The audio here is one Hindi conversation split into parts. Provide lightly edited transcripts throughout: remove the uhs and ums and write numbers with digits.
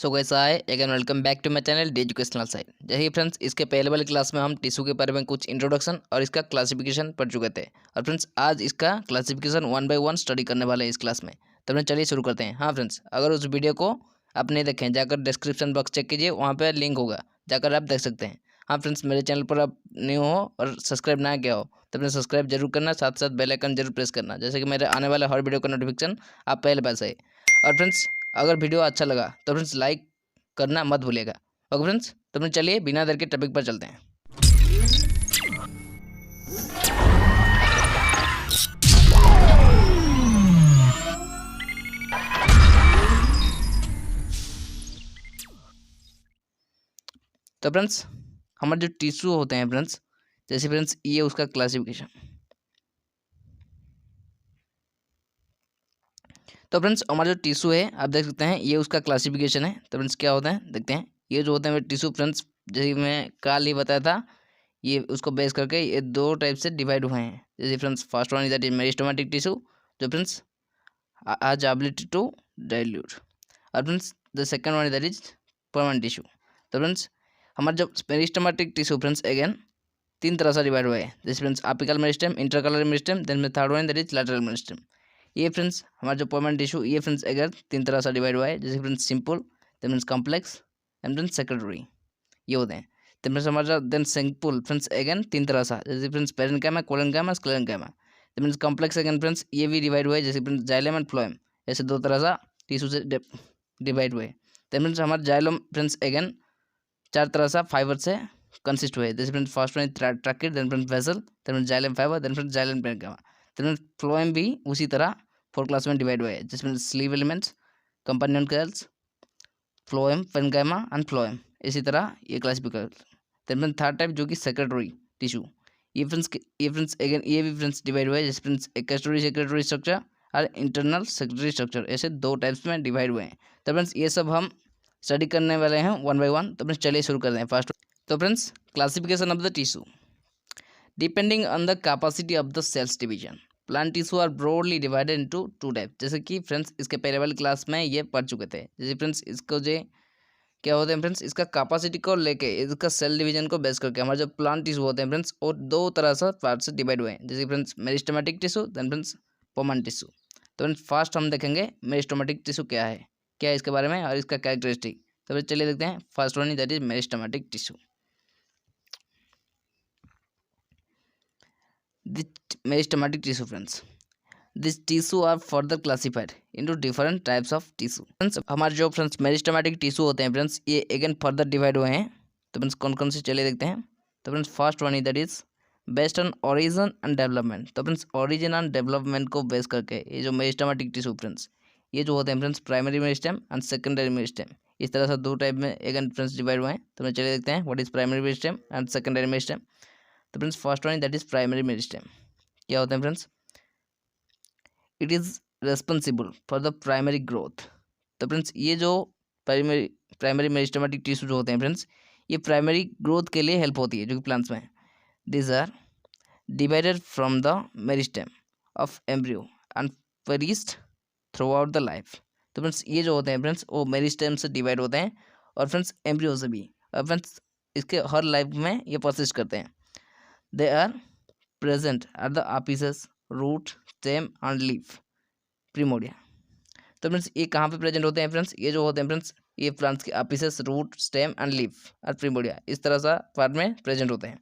So guys hi again welcome back to my channel the educational side. जैसे फ्रेंड्स इसके पहले वाले क्लास में हम टिश्यू के बारे में कुछ इंट्रोडक्शन और इसका क्लासिफिकेशन पढ़ चुके थे। और फ्रेंड्स आज इसका classification one by one study करने वाले हैं इस क्लास में। तो फ्रेंड्स चलिए शुरू करते हैं। हाँ फ्रेंड्स, अगर उस वीडियो को आप नहीं देखें जाकर डिस्क्रिप्शन बॉक्स चेक कीजिए, वहाँ पर लिंक होगा, जाकर आप देख सकते हैं। हाँ फ्रेंड्स, मेरे चैनल पर आप न्यू हो और सब्सक्राइब ना किया हो तो अपने सब्सक्राइब जरूर करना, साथ साथ बेल आइकन जरूर प्रेस करना, जैसे कि मेरे आने वाले हर वीडियो का नोटिफिकेशन आप पहले पास आए। और फ्रेंड्स अगर वीडियो अच्छा लगा तो फ्रेंड्स लाइक करना मत भूलिएगा। ओके फ्रेंड्स, तो फिर चलिए बिना देर के टॉपिक पर चलते हैं। तो फ्रेंड्स हमारे जो टिश्यू होते हैं फ्रेंड्स, जैसे फ्रेंड्स ये उसका क्लासिफिकेशन। तो फ्रेंड्स हमारा जो टिश्यू है आप देख सकते हैं, ये उसका क्लासिफिकेशन है। तो फ्रेंड्स क्या होता है देखते हैं। ये जो होते हैं टिश्यू फ्रेंड्स, जैसे मैं कल ही बताया था, ये उसको बेस करके ये दो टाइप से डिवाइड हुए हैं। जैसे friends first one is that is meristematic tissue, जो friends has ability to dilute। और friends the second one that is permanent tissue. तो फ्रेंड्स हमारा जो मेरिस्टेमेटिक टिश्यू फ्रेंड्स अगेन तीन तरह से डिवाइड हुआ है। जैसे friends apical meristem, intercalary meristem, then में third one that is lateral meristem. ये फ्रेंड्स हमारा जो परमानेंट टिश्यू, ये फ्रेंड्स अगर तीन तरह से डिवाइड हुआ है। जैसे friends simple, then means complex and friends secondary, ये होते हैं। तो फ्रेंड्स हमारा देन सिंपल फ्रेंड्स अगेन तीन तरह से, जैसे फ्रेंड्स पेरेन्काइमा, कोलेन्काइमा, स्क्लेरेन्काइमा। तो मीन्स कॉम्प्लेक्स अगेन फ्रेंड्स ये भी डिवाइड हुआ है, जैसे फ्रेंड्स जाइलम एंड फ्लोएम, ऐसे दो तरह सा टिश्यू से डिवाइड हुए। तो फ्रेंड्स हमारा जाइलम फ्रेंड्स अगेन चार तरह सा फाइबर से कंसिस्ट हुए। जैसे friends first one tracheid, then friends vessel, then friends xylem fibre, then friends xylem parenchyma. Then friends phloem भी उसी तरह फोर क्लास में डिवाइड हुए हैं, जिसमें sieve elements, companion cells, phloem, parenchyma and phloem, इसी तरह ये क्लासिफिकेशन। देन थर्ड टाइप जो कि सेक्रेटरी टिश्यू, ये फ्रेंड्स अगेन ये भी फ्रेंड्स डिवाइड हुआ है। जैसे फ्रेंड्स एक्सटोरी सेक्रेटरी स्ट्रक्चर और इंटरनल सेक्रेटरी स्ट्रक्चर, ऐसे दो टाइप्स में डिवाइड हुए हैं। तो फ्रेंड्स ये सब हम स्टडी करने वाले हैं वन बाय वन। तो फ्रेंड्स चलिए शुरू करते हैं फर्स्ट। तो friends classification of the tissue depending on the capacity of the cells division, plant tissue are broadly divided into two type. जैसे कि फ्रेंड्स इसके पहले वाली क्लास में ये पढ़ चुके थे। जैसे फ्रेंड्स इसको जो क्या होते हैं फ्रेंड्स, इसका कैपेसिटी को लेके, इसका सेल डिवीजन को बेस करके हमारे जो प्लांट टिश्यू होते हैं फ्रेंड्स, और दो तरह से पार्ट से डिवाइड हुए हैं। जैसे friends meristematic tissue, then friends permanent tissue. तो फ्रेंड्स फर्स्ट हम देखेंगे मेरिस्टेमेटिक टिश्यू क्या है इसके बारे में और इसका कैरेक्टरिस्टिक। तो फिर चलिए देखते हैं। First one that is meristematic tissue. This meristematic tissue friends, this tissue are further classified into different types of tissue. Friends हमारे जो फ्रेंड्स मेरिस्टेमेटिक टिश्यू होते हैं फ्रेंड्स, ये अगेन फर्दर डिवाइड हुए हैं। तो फ्रेंड्स कौन कौन से चलिए देखते हैं। तो friends first one is that is based on origin and development. तो फ्रेंड्स ओरिजिन एंड डेवलपमेंट को बेस करके ये जो मेरिस्टेमेटिक टिश्यू फ्रेंड्स, ये जो होते हैं friends primary meristem and secondary meristem, इस तरह से दो टाइप में अगेन फ्रेंड्स डिवाइड हुए हैं। तो मैं चलिए देखते हैं what is primary meristem and secondary meristem. तो friends first one that is primary meristem. क्या होता है friends, it is responsible for the primary growth. तो फ्रेंड्स ये जो प्राइमरी मेरिस्टेमेटिक टिश्यू जो होते हैं फ्रेंड्स, ये प्राइमरी ग्रोथ के लिए हेल्प होती है जो कि प्लांट्स में। This are divided from the meristem of embryo and persist throughout the life. तो फ्रेंड्स ये जो होते हैं फ्रेंड्स, वो मेरिस्टेम से डिवाइड होते हैं और फ्रेंड्स एम्ब्रियो से भी। और फ्रेंड्स इसके हर लाइफ में ये परसिस्ट करते हैं। They are present at the apices, root, stem and leaf, primordia. तो फ्रेंड्स ये कहाँ पे प्रेजेंट होते हैं फ्रेंड्स, ये जो होते हैं फ्रेंड्स, ये प्लांट्स के आपिसेस, रूट, स्टेम एंड लीफ और प्रिमोडिया, इस तरह सा पार्ट में प्रेजेंट होते हैं।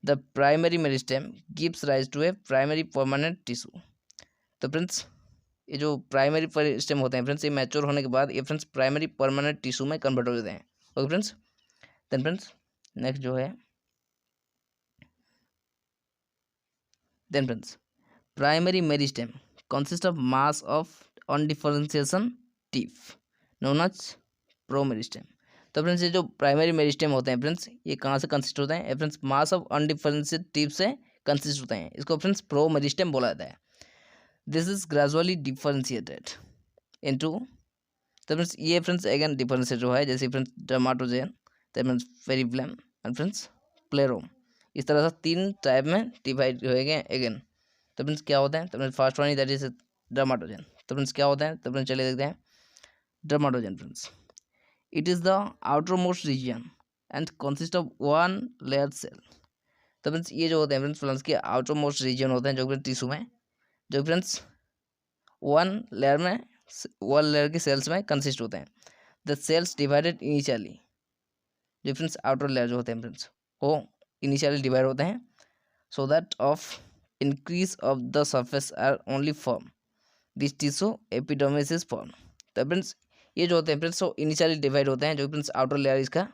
The primary meristem gives rise to a primary permanent tissue. तो फ्रेंड्स ये जो प्राइमरी मेरिस्टेम होते हैं फ्रेंड्स, ये मैच्योर होने के बाद ये फ्रेंड्स प्राइमरी परमानेंट टिश्यू में कन्वर्ट हो जाते हैं। Okay friends, then friends next जो है, then friends primary meristem consist of mass of undifferentiation tip known as promeristem. तो फ्रेंड्स ये जो प्राइमरी मेरिस्टेम होते हैं फ्रेंड्स, ये कहाँ से कंसिस्ट होते हैं friends, mass of undifferentiated tip से कंसिस्ट होते हैं। इसको फ्रेंड्स प्रोमेरिस्टेम बोला जाता है। This is gradually differentiated into. तो फ्रेंड्स ये फ्रेंड्स अगेन डिफरेंशिएट जो है, जैसे फ्रेंड्स डर्माटोजेन, फ्रेंड्स पेरिफ्लैम एंड फ्रेंड्स प्लेरोम, इस तरह से तीन टाइप में डिवाइड हो गए अगेन। तो फ्रेंड्स क्या होता है, तो friends first one that is dermatogen. तो फ्रेंड्स क्या होता है, तो फ्रेंड्स चलिए देखते हैं। Dermatogen friends it is the outer most region and consist of one layer cell. तो फ्रेंड्स ये जो होते हैं फ्रेंड्स प्लांट्स के आउटर मोस्ट रीजन होते हैं जो कि टिश्यू में, जो फ्रेंड्स वन लेयर की सेल्स में कंसिस्ट होते हैं। द सेल्स डिवाइडेड इनिशियली, जो फ्रेंड्स आउटर लेयर जो होते हैं फ्रेंड्स वो इनिशियली डिवाइड होते हैं so that of increase of the surface are only form this tissue epidermis is formed। तो फ्रेंड्स ये जो होते हैं फ्रेंड्स वो इनिशियली डिवाइड होते हैं, जो फ्रेंड्स आउटर लेयर इसका,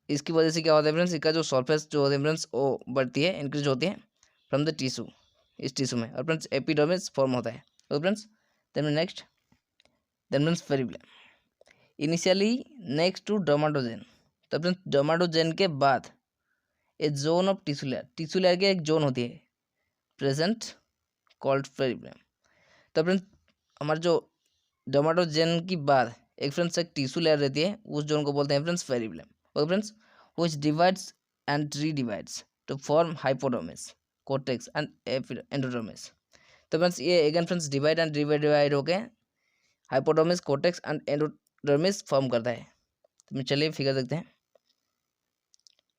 इसकी वजह से क्या होता है फ्रेंड्स, इसका जो सरफेस जो होते हैं फ्रेंड्स वो बढ़ती है, इंक्रीज होती है फ्रॉम द टिश्यू, इस टिश्यू में, और फ्रेंड्स एपिडर्मिस फॉर्म होता है। तो friends next friends periblem initially next to dermatogen. तो फ्रेंड्स डर्माटोजेन के बाद a zone of tissue layer की एक जोन होती है प्रेजेंट कॉल्ड पेरिप्लम। तो फ्रेंड्स हमारे जो डर्माटोजेन की बाद एक फ्रेंड्स एक टिश्यू लेयर रहती है, उस जोन को बोलते हैं friends periblem. Okay friends, which divides and redivides to form hypodermis, cortex and endodermis. तो फ्रेंड्स ये again friends divide and divide होके hypodermis, cortex and endodermis form करता है। तो चलिए फिगर देखते हैं।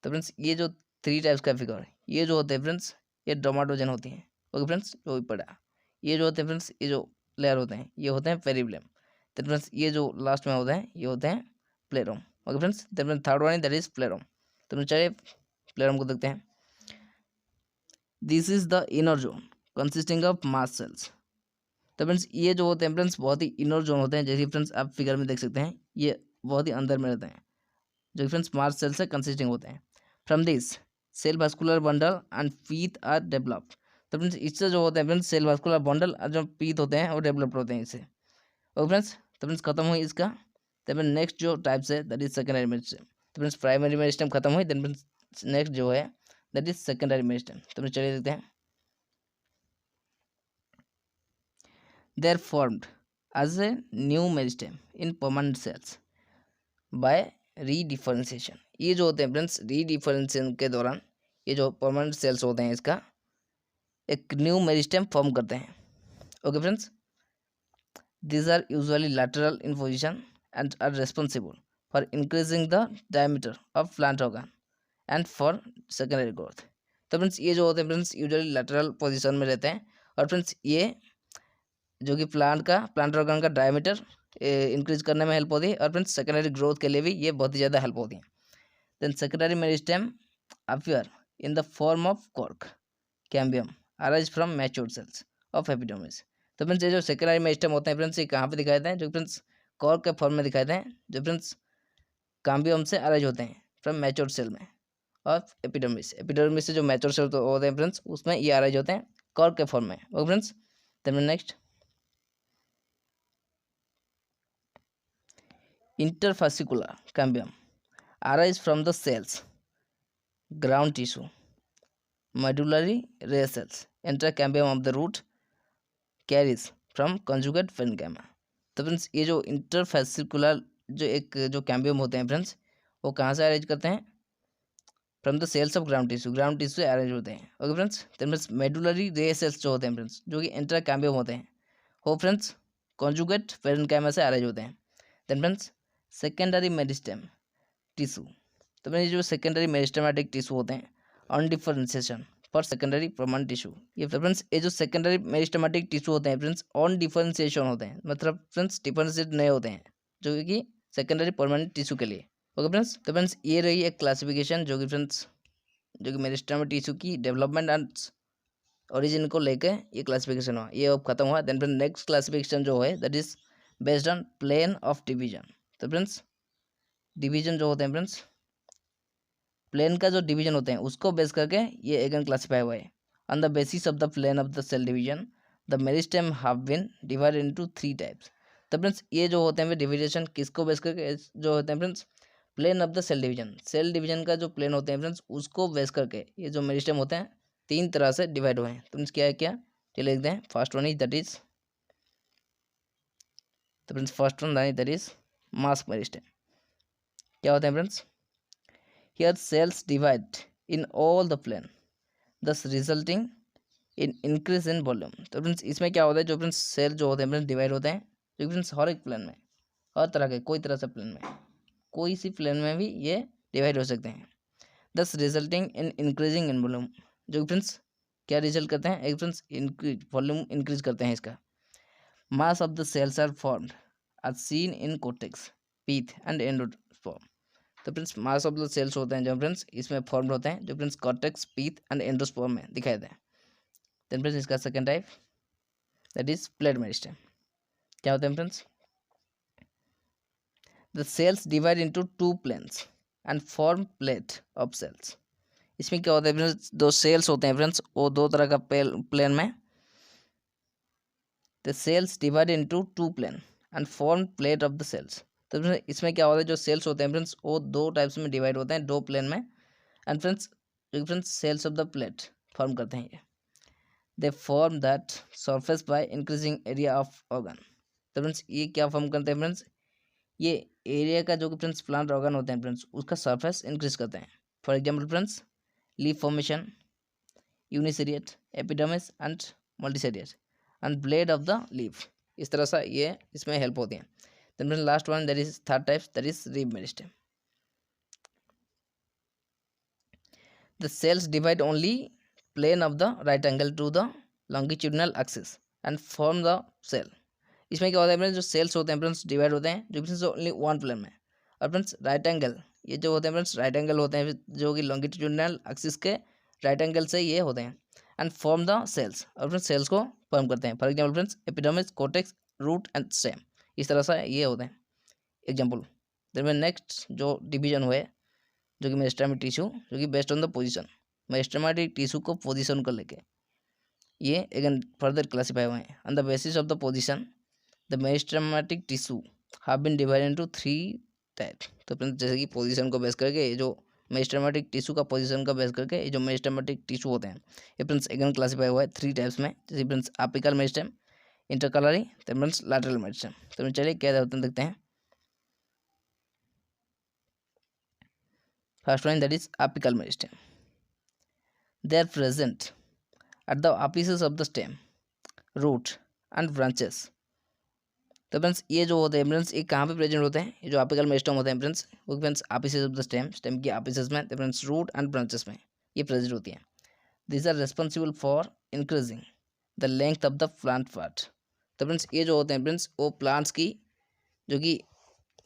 तो फ्रेंड्स ये जो 3 टाइप्स का फिगर है, ये जो होते हैं फ्रेंड्स ये डर्माटोजेन होती हैं। ओके फ्रेंड्स, जो भी पढ़ा, ये जो होते हैं फ्रेंड्स ये जो लेयर होते हैं ये होते हैं पेरिप्लम। तो फ्रेंड्स ये जो लास्ट में होते हैं ये होते हैं प्लेरोम। ओके फ्रेंड्स, तो third one that is plerome. तो चलिए प्लेरोम को देखते हैं। This is the inner zone consisting of mast cells. तो फ्रेंड्स ये जो होते हैं फ्रेंड्स बहुत ही इनर जोन होते हैं, जैसे फ्रेंड्स आप फिगर में देख सकते हैं ये बहुत ही अंदर में रहते हैं, जो फ्रेंड्स मास्ट सेल से कंसिस्टिंग होते हैं। From this cell vascular bundle and pith are developed. तो फ्रेंड्स इससे जो होते हैं फ्रेंड्स सेल वास्कुलर बंडल और जो पीथ होते हैं वो डेवलप्ड होते हैं इससे। ओके फ्रेंड्स, तो फ्रेंड्स खत्म हुई इसका। तो फिर नेक्स्ट जो टाइप्स है दैट इज सेकेंडरी मेरिस्टेम। तो फ्रेंड्स प्राइमरी मेरिस्टेम खत्म हुई, देन फ्रेंड्स नेक्स्ट जो है दैट इज सेकेंडरी मेरिस्टेम। तो फ्रेंड्स चलिए देखते हैं। They are formed as a new meristem in permanent cells by redifferentiation. ये जो होते हैं फ्रेंड्स रीडिफरेंशिएशन के दौरान ये जो परमानेंट सेल्स होते हैं इसका एक न्यू मेरिस्टेम फॉर्म करते हैं। Okay friends, these are usually lateral in position and are responsible for increasing the diameter of plant organ and for secondary growth। तो फ्रेंड्स ये जो होते हैं फ्रेंड्स यूजुअली lateral पोजीशन में रहते हैं, और फ्रेंड्स ये जो कि प्लांट ऑर्गन का डायमीटर इंक्रीज करने में हेल्प होती है, और फ्रेंड्स सेकेंडरी ग्रोथ के लिए भी ये बहुत ही ज़्यादा हेल्प होती है। Then secondary meristem appear in the form of cork cambium arise from matured cells of epidermis. तो फ्रेंड्स ये जो सेकेंडरी मेरिस्टेम होते हैं फ्रेंड्स ये कहाँ पे दिखाए हैं, जो फ्रेंड्स कॉर्क के फॉर्म में दिखाए हैं, जो फ्रेंड्स कैम्बियम से अराइज होते हैं फ्रॉम मैच्योर्ड सेल में ऑफ एपिडर्मिस। एपिडर्मिस से जो मैच्योर्ड सेल होते हैं फ्रेंड्स उसमें ये अराइज होते हैं कॉर्क के फॉर्म में। Okay friends, then next interfascicular cambium arise from the cells ground tissue medullary ray cells enter cambium of the root carries from conjugate parenchyma। तो फ्रेंड्स ये जो इंटरफेसिकुलर जो कैम्बियम होते हैं फ्रेंड्स वो कहाँ से अरेंज करते हैं, from the cells of ground tissue से अरेंज होते हैं। ओके फ्रेंड्स, तो फ्रेंड्स मेडुलरी रे सेल्स जो होते हैं फ्रेंड्स जो कि इंटर कैम्बियम होते हैं वो फ्रेंड्स कॉन्जुगेट पेरेन्काइमा से अरेंज होते हैं। Then friends secondary meristem tissue. तो फ्रेंड्स जो सेकेंडरी मेरिस्टेमेटिक टिश्यू होते हैं on differentiation for secondary permanent tissue. ये फ्रेंड्स ये जो सेकेंडरी मेरिस्टेमेटिक टिश्यू होते हैं फ्रेंड्स ऑन डिफरेंशिएशन होते हैं, मतलब फ्रेंड्स डिफरेंशिएट नहीं होते हैं जो कि सेकेंडरी परमानेंट टिश्यू के लिए। ओके फ्रेंड्स, तो फ्रेंड्स ये रही एक क्लासिफिकेशन जो कि फ्रेंड्स जो कि मेरिस्टेम टिश्यू की डेवलपमेंट एंड ओरिजिन को लेके ये क्लासिफिकेशन हुआ, ये अब खत्म हुआ। देन फ्रेंड्स नेक्स्ट क्लासिफिकेशन जो है that is based on plane of division. तो फ्रेंड्स डिवीजन जो होते हैं फ्रेंड्स प्लेन का जो डिवीजन होते हैं उसको बेस करके ये अगेन क्लासिफाई हुआ है। On the basis of the plane of the cell division the meristem have been divided into 3 types. तो फ्रेंड्स ये जो होते हैं डिवीजन किसको बेस करके जो होते हैं friends plane of the cell division का जो प्लेन होते हैं फ्रेंड्स उसको बेस करके ये जो मेरिस्टेम होते हैं 3 तरह से डिवाइड हुए हैं। तो फ्रेंड्स क्या है क्या चलिए देखते हैं। First one is that is, तो friends first one that is mass meristem. क्या होते हैं friends, here cells divide in all the plane thus resulting in increase in volume. तो फ्रेंड्स इसमें क्या होता है जो फ्रेंड्स सेल जो होते हैं फ्रेंड्स डिवाइड होते हैं जो फ्रेंड्स हर एक प्लेन में, हर तरह के कोई तरह से प्लेन में कोई सी प्लेन में भी ये डिवाइड हो सकते हैं, दस resulting in increasing in volume, जो कि फ्रेंड्स क्या रिजल्ट करते हैं, एक फ्रेंड्स इंक्रीज वॉल्यूम इंक्रीज करते हैं इसका। Mass of the cells are formed are seen in cortex pith and endosperm. तो friends mass of the cells होते हैं जो फ्रेंड्स इसमें फॉर्म्ड होते हैं, जो friends cortex pith and endosperm में दिखाई दें। देन फ्रेंड्स इसका second type that is plate meristem. क्या होता है friends, the cells divide into two planes and form plate of cells. इसमें क्या होता है फ्रेंड्स, दो सेल्स होते हैं फ्रेंड्स, वो दो तरह का प्लेन में, the cells divide into two plane and form plate of the cells. तो इसमें क्या होता है, जो सेल्स होते हैं फ्रेंड्स वो दो टाइप्स में डिवाइड होते हैं, दो प्लेन में, and friends cells of the plate form करते हैं ये, they form that surface by increasing area of organ. तो फ्रेंड्स ये क्या फॉर्म करते हैं फ्रेंड्स, ये एरिया का जो कि फ्रेंड्स प्लांट ऑर्गन होते हैं फ्रेंड्स उसका सरफेस इंक्रीज करते हैं। For example friends leaf formation, uniseriate, epidermis and multiseriate and blade of the leaf, इस तरह से ये इसमें हेल्प होती है। Then last one that is third type that is rib meristem. The cells divide only plane of the right angle to the longitudinal axis and form the cell. इसमें क्या होता है फ्रेंड्स, जो सेल्स होते हैं फ्रेंड्स डिवाइड होते हैं जो फ्रेंड्स ओनली वन प्लेन में, और फ्रेंड्स राइट एंगल, ये जो होते हैं फ्रेंड्स राइट एंगल होते हैं जो कि लॉन्गिट्यूडिनल एक्सिस के राइट एंगल से ये होते हैं, एंड फॉर्म द सेल्स, और फ्रेंड्स सेल्स को फॉर्म करते हैं। For example friends epidermis, cortex, root and stem, इस तरह से ये होते हैं एग्जाम्पल। देन नेक्स्ट जो डिवीजन हुए जो कि मेरिस्टेमेटिक टिश्यू, जो कि based on the position, meristematic tissue को पोजीशन को लेके ये अगेन फर्दर क्लासीफाई हुए हैं। On the basis of the position the meristematic tissue have been divided into three type. तो फ्रेंड्स जैसे कि पोजीशन को बेस करके ये जो मेरिस्टेमेटिक टिश्यू का पोजीशन का बेस करके ये जो मेरिस्टेमेटिक टिश्यू होते हैं ये फ्रेंड्स अगेन क्लासीफाई हुआ है थ्री टाइप्स में, जैसे फ्रेंड्स एपिकल मेरिस्टेम, इंटरकलरी, तो फ्रेंड्स लैटरल मेरिस्टेम। तो चलिए क्या होते हैं देखते हैं। First one that is apical meristem, they are present at the apices of the stem, root and branches। तो फ्रेंड्स ये जो होते हैं फ्रेंड्स ये कहाँ पे प्रेजेंट होते हैं, ये जो एपिकल मेरिस्टेम होते हैं फ्रेंड्स वो friends एपिसेस of the stem, stem की एपिसेस में, तो फ्रेंड्स रूट एंड ब्रांचेस में ये प्रेजेंट होती है। This are responsible for increasing the length of the plant part. तो फ्रेंड्स ये जो होते हैं फ्रेंड्स वो प्लांट्स की जो कि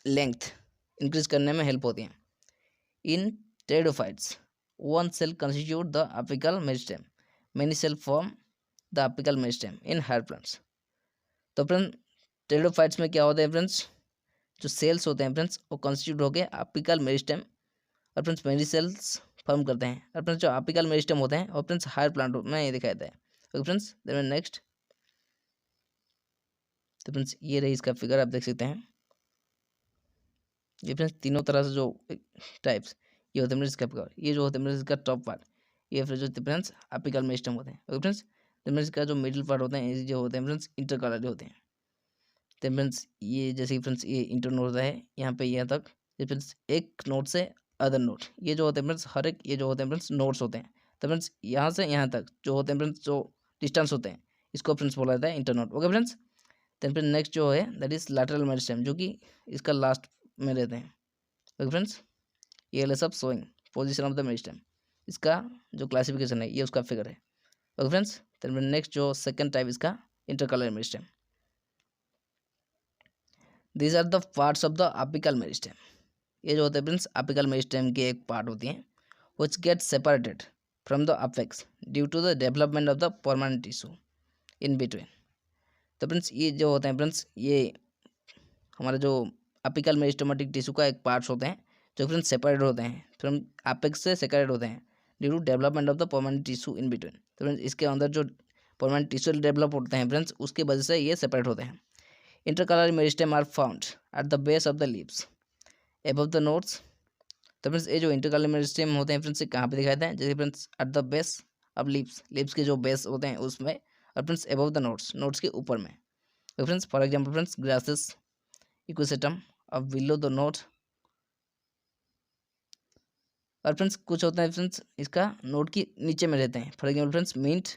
लेंथ इंक्रीज करने में हेल्प होती है। इन pteridophytes one cell constitute the apical meristem, many cell form the apical meristem in higher plants। तो फ्रेंड्स टेरिडोफाइट्स में क्या होता है फ्रेंड्स, जो सेल्स होते हैं फ्रेंड्स वो कॉन्स्टिट्यूट होकर अपिकल मेरिस्टेम और फ्रेंड्स मेनी सेल्स फॉर्म करते हैं, और फ्रेंड्स जो अपिकल मेरिस्टेम होते हैं और फ्रेंड्स हायर प्लांट में ये दिखाई देता है। ओके फ्रेंड्स देन नेक्स्ट, तो फ्रेंड्स ये रही इसका फिगर, आप देख सकते हैं ये फ्रेंड्स तीनों तरह से जो टाइप्स ये होते हैं इसका फिगर, ये जो होते हैं इसका टॉप पार्ट ये फ्रेंड्स जो फ्रेंड्स एपिकल मेरिस्टेम होते हैं। ओके फ्रेंड्स देन इसका जो मिडिल पार्ट होते हैं ये जो होते हैं फ्रेंड्स इंटरकलरी होते हैं। तो फ्रेंड्स ये जैसे फ्रेंड्स ये इंटरनोड होता है यहाँ पे यहाँ तक, ये फ्रेंड्स एक नोड से अदर नोड, ये जो होते हैं फ्रेंड्स हर एक ये जो होते हैं फ्रेंड्स नोड्स होते हैं। तो फ्रेंड्स यहाँ से यहाँ तक जो होते हैं फ्रेंड्स जो डिस्टेंस होते हैं इसको फ्रेंड्स बोला जाता है इंटरनोड। ओके फ्रेंड्स देन फिर नेक्स्ट जो है दैट इज लैटरल मेरिस्टेम, जो कि इसका लास्ट में रहते हैं। ओके फ्रेंड्स ये वाला सब showing position of the meristem, इसका जो क्लासिफिकेशन है ये उसका फिगर है। ओके फ्रेंड्स देन नेक्स्ट जो सेकंड टाइप इसका intercalary meristem. These are the parts of the apical meristem, ये जो होते हैं फ्रेंड्स एपिकल मेरिस्टेम की एक पार्ट होती हैं which get separated from the apex due to the development of the permanent tissue in between. तो फ्रेंड्स ये जो होते हैं फ्रेंड्स ये हमारे जो एपिकल मेरिस्टेमेटिक टिश्यू का एक पार्ट्स होते हैं जो फ्रेंड्स सेपरेट होते हैं फ्रॉम एपेक्स से सेपरेट होते हैं due to development of the permanent tissue in between. तो फ्रेंड्स इसके अंदर जो परमानेंट टिश्यू डेवलप होते हैं फ्रेंड्स उसकी वजह से ये सेपरेट होते हैं। Intercalary meristem are found at the base of the leaves above the nodes. तो फ्रेंड्स ये जो इंटरकलर मेरिस्टेम होते हैं फ्रेंड्स कहाँ पे दिखाई देते हैं, जैसे friends at the base of leaves, leaves के जो बेस होते हैं उसमें, और friends above the nodes, nodes के ऊपर में। तो friends for example friends grasses, Equisetum और बिलो द नोड, और फ्रेंड्स कुछ होता है फ्रेंड्स इसका नोड की नीचे में रहते हैं। फॉर एग्जांपल फ्रेंड्स मिंट,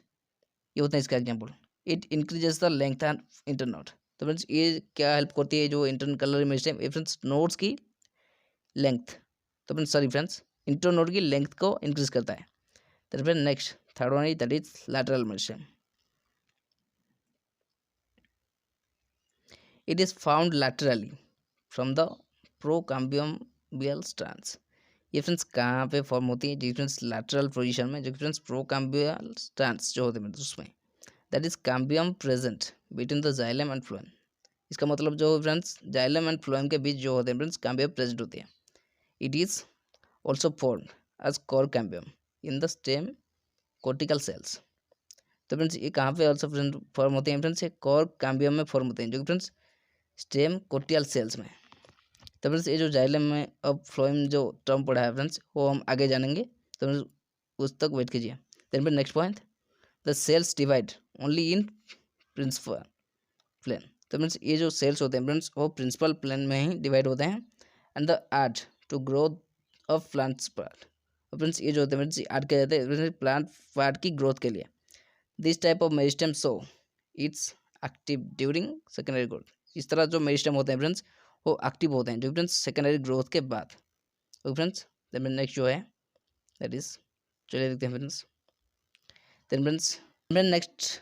ये होता है इसका example, it increases the length and internode. तो फ्रेंड्स ये क्या हेल्प करती है जो इंटरकलर मेरिस्टेम, ये फ्रेंड्स नोड्स की लेंथ, तो फ्रेंड्स सॉरी फ्रेंड्स इंटरनोड की लेंथ को इंक्रीज करता है। तो friend next third one that is lateral meristem. It is found laterally from the procambium strands. ये फ्रेंड्स कहाँ पे फॉर्म होती है? जी फ्रेंड्स लैटरल पोजीशन में, जो फ्रेंड्स प्रोकाम्बियल स्ट्रैंड्स जो होते हैं उसमें, that is cambium present between the xylem and phloem. इसका मतलब जो फ्रेंड्स जाइलम एंड फ्लोएम के बीच जो होते हैं फ्रेंड्स कैम्बियम प्रेजेंट होती है। It is also formed as cork cambium in the stem cortical cells. तो फ्रेंड्स ये कहाँ पे ऑल्सो फ्रेंड फॉर्म होते हैं फ्रेंड्स? ये कोर कैम्बियम में फॉर्म होते हैं, जो कि फ्रेंड्स स्टेम कोर्टिकल सेल्स में। तो फ्रेंड्स ये जो जाइलम में अब फ्लोएम जो टर्म पढ़ा है फ्रेंड्स वो हम आगे जानेंगे, तो फ्रेंड्स उस तक वेट कीजिए। देन फिर next point, the cells divide only in principal plane. तो फ्रेंड्स ये जो सेल्स होते हैं फ्रेंड्स वो प्रिंसिपल प्लेन में ही डिवाइड होते हैं and the add to growth of plants part. Friends ये जो होते हैं फ्रेंड्स ऐड किया जाता है प्लांट पार्ट की ग्रोथ के लिए। This type of meristem so it's active during secondary growth. इस तरह जो मेरिस्टेम होते हैं फ्रेंड्स वो एक्टिव होते हैं जो फ्रेंड्स सेकेंडरी ग्रोथ के बाद। ओके फ्रेंड्स, देन नेक्स्ट जो है दैट इज, चलिए देखते हैं friends. Then friends next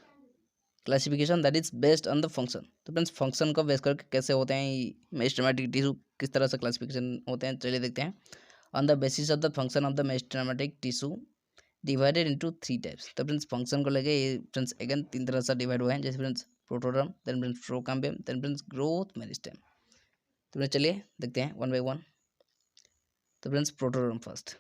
classification that is based on the function. तो फ्रेंड्स फंक्शन को बेस करके कैसे होते हैं मेरिस्टेमेटिक टिश्यू, किस तरह से क्लासिफिकेशन होते हैं, चलिए देखते हैं। On the basis of the function of the meristematic tissue divided into 3 types. तो फ्रेंड्स फंक्शन को लेके ये फ्रेंड्स अगेन 3 तरह से डिवाइड हुए हैं, जैसे friends protoderm, then friends procambium, then friends growth meristem. तो फ्रेंड्स चलिए देखते हैं वन बाय वन। तो friends protoderm first,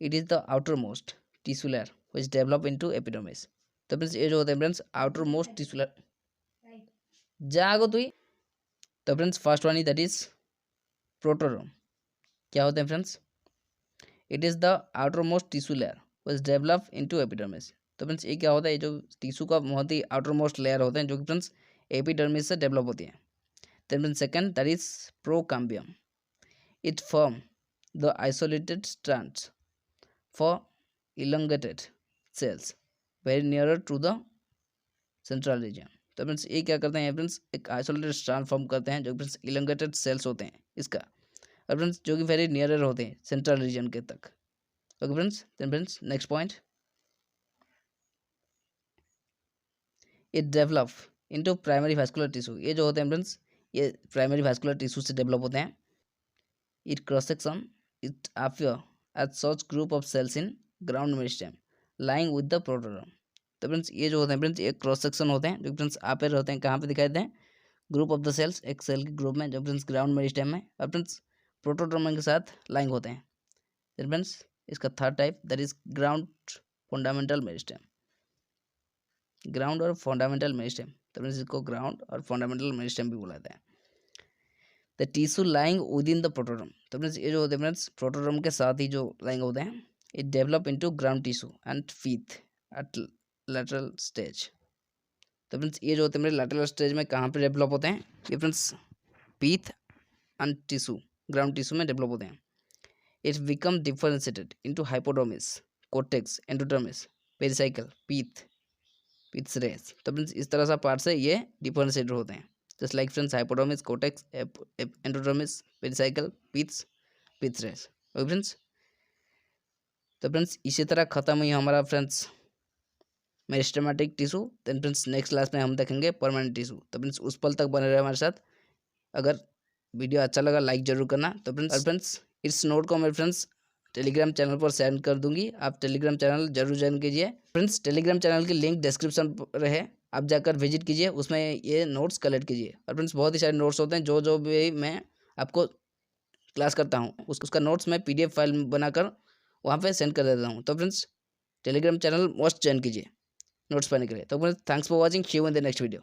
it is the outer most tissue layer which develop into epidermis. तो फ्रेंड्स ये जो होते हैं friends outer most tissue layer जागो तुई। तो friends first one is that is protoderm. क्या होते हैं friends? It is the outer most tissue layer which develop into epidermis. तो फ्रेंड्स ये क्या होता है? ये जो टिश्यू का बहुत ही आउटर मोस्ट लेयर होते हैं जो कि फ्रेंड्स एपिडर्मिस से डेवलप होती है। Then friends second that is procambium. It form the isolated strands for elongated cells very nearer to the central region। तो फ्रेंड्स ये क्या करते हैं फ्रेंड्स? एक आइसोलेटेड स्ट्रैंड फॉर्म करते हैं जो फ्रेंड्स elongated सेल्स होते हैं इसका, और फ्रेंड्स जो कि वेरी नियरर होते हैं सेंट्रल रीजन के तक। Okay friends, then friends next point, it develop into primary vascular tissue. ये जो होते हैं फ्रेंड्स ये प्राइमरी वैस्कुलर टिश्यू से डेवलप होते हैं। It cross section it appear as such group of cells in ground meristem lying with the protoderm. तो फ्रेंड्स ये जो होते हैं फ्रेंड्स एक क्रॉस सेक्शन होते हैं जो फ्रेंड्स आप रहते हैं, कहाँ पे दिखाई देते हैं? ग्रुप ऑफ द सेल्स, एक सेल के ग्रुप में जो फ्रेंड्स ग्राउंड मेरिस्टेम में, और फ्रेंड्स प्रोटोडर्म के साथ लाइंग होते हैं। देन फ्रेंड्स इसका third type that is ground fundamental meristem. Ground और फंडामेंटल मेरिस्टेम, तो फ्रेंड्स इसको ग्राउंड और फंडामेंटल मेरिस्टेम भी बोला जाता है। The tissue lying with in the protoderm. तो फ्रेंड्स ये जो होते हैं फ्रेंड्स प्रोटोडर्म के साथ ही जो लाइंग होते हैं, it develop into ground tissue and pith at lateral stage। तो फ्रेंड्स ये जो होते हैं मेरे lateral stage में कहाँ पे डेवलप होते हैं? ये friends pith and tissue ground tissue में डेवलप होते हैं। It become differentiated into hypodermis, cortex, endodermis, pericycle, pith, pith rays. तो फ्रेंड्स इस तरह से पार्ट से ये डिफरेंशिएटेड होते हैं, just like friends hypodermis, cortex, endodermis, pericycle, piths, pith rays. Okay friends, तो फ्रेंड्स इसी तरह ख़त्म हुई हमारा friends meristematic tissue. Then friends next class में हम देखेंगे परमानेंट टिश्यू। तो फ्रेंड्स उस पल तक बने रहे हमारे साथ। अगर वीडियो अच्छा लगा लाइक जरूर करना। तो फ्रेंड्स इस नोट को मेरे फ्रेंड्स टेलीग्राम चैनल पर सेंड कर दूंगी, आप टेलीग्राम चैनल जरूर ज्वाइन कीजिए। फ्रेंड्स टेलीग्राम चैनल की लिंक डिस्क्रिप्शन पर है, आप जाकर विजिट कीजिए, उसमें ये नोट्स कलेक्ट कीजिए। और फ्रेंड्स बहुत ही सारे नोट्स होते हैं जो भी मैं आपको क्लास करता हूँ उसका नोट्स मैं PDF फाइल बनाकर वहाँ पे सेंड कर देता हूँ। तो friends Telegram channel must join कीजिए नोट्स पाने के लिए। तो friends thanks for watching, see you in the next video.